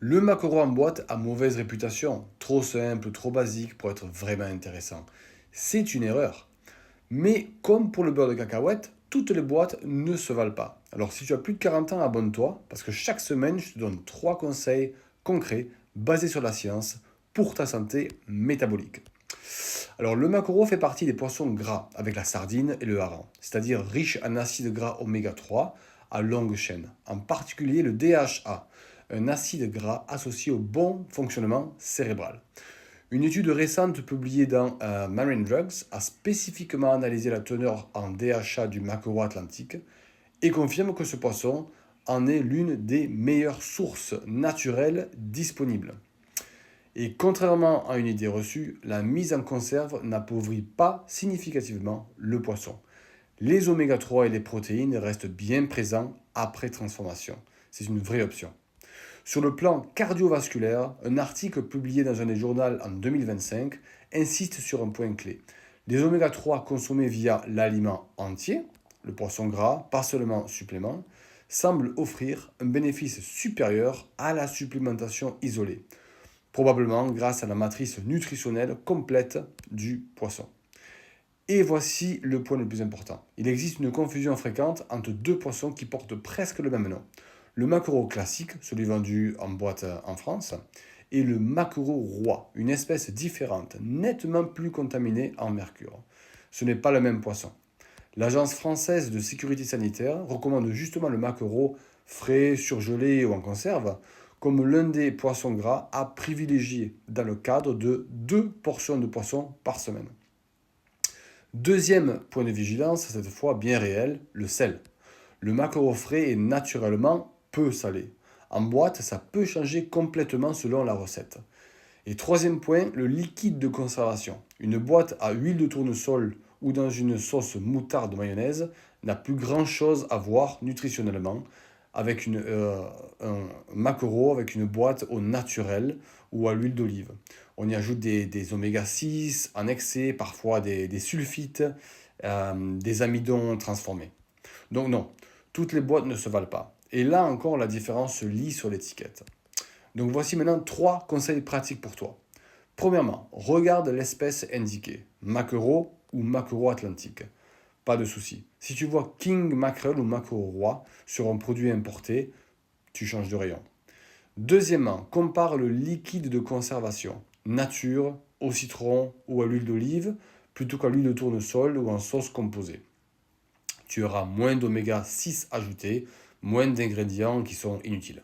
Le maquereau en boîte a mauvaise réputation, trop simple, trop basique pour être vraiment intéressant. C'est une erreur. Mais comme pour le beurre de cacahuète, toutes les boîtes ne se valent pas. Alors si tu as plus de 40 ans, abonne-toi, parce que chaque semaine, je te donne 3 conseils concrets basés sur la science pour ta santé métabolique. Alors le maquereau fait partie des poissons gras, avec la sardine et le hareng, c'est-à-dire riche en acides gras oméga 3 à longue chaîne, en particulier le DHA, un acide gras associé au bon fonctionnement cérébral. Une étude récente publiée dans Marine Drugs a spécifiquement analysé la teneur en DHA du maquereau atlantique et confirme que ce poisson en est l'une des meilleures sources naturelles disponibles. Et contrairement à une idée reçue, la mise en conserve n'appauvrit pas significativement le poisson. Les oméga 3 et les protéines restent bien présents après transformation. C'est une vraie option. Sur le plan cardiovasculaire, un article publié dans un journal en 2025 insiste sur un point clé. Les oméga 3 consommés via l'aliment entier, le poisson gras, pas seulement supplément, semblent offrir un bénéfice supérieur à la supplémentation isolée, probablement grâce à la matrice nutritionnelle complète du poisson. Et voici le point le plus important. Il existe une confusion fréquente entre deux poissons qui portent presque le même nom. Le maquereau classique, celui vendu en boîte en France, et le maquereau roi, une espèce différente, nettement plus contaminée en mercure. Ce n'est pas le même poisson. L'Agence française de sécurité sanitaire recommande justement le maquereau frais, surgelé ou en conserve comme l'un des poissons gras à privilégier dans le cadre de 2 portions de poisson par semaine. Deuxième point de vigilance, cette fois bien réel, le sel. Le maquereau frais est naturellement peu salé. En boîte, ça peut changer complètement selon la recette. Et troisième point, le liquide de conservation. Une boîte à huile de tournesol ou dans une sauce moutarde mayonnaise n'a plus grand-chose à voir nutritionnellement avec un maquereau avec une boîte au naturel ou à l'huile d'olive. On y ajoute des oméga 6 en excès, parfois des sulfites, des amidons transformés. Donc non, toutes les boîtes ne se valent pas. Et là encore, la différence se lit sur l'étiquette. Donc voici maintenant 3 conseils pratiques pour toi. Premièrement, regarde l'espèce indiquée, maquereau ou maquereau atlantique. Pas de souci. Si tu vois King Mackerel ou maquereau roi sur un produit importé, tu changes de rayon. Deuxièmement, compare le liquide de conservation, nature, au citron ou à l'huile d'olive, plutôt qu'à l'huile de tournesol ou en sauce composée. Tu auras moins d'oméga 6 ajoutés, moins d'ingrédients qui sont inutiles.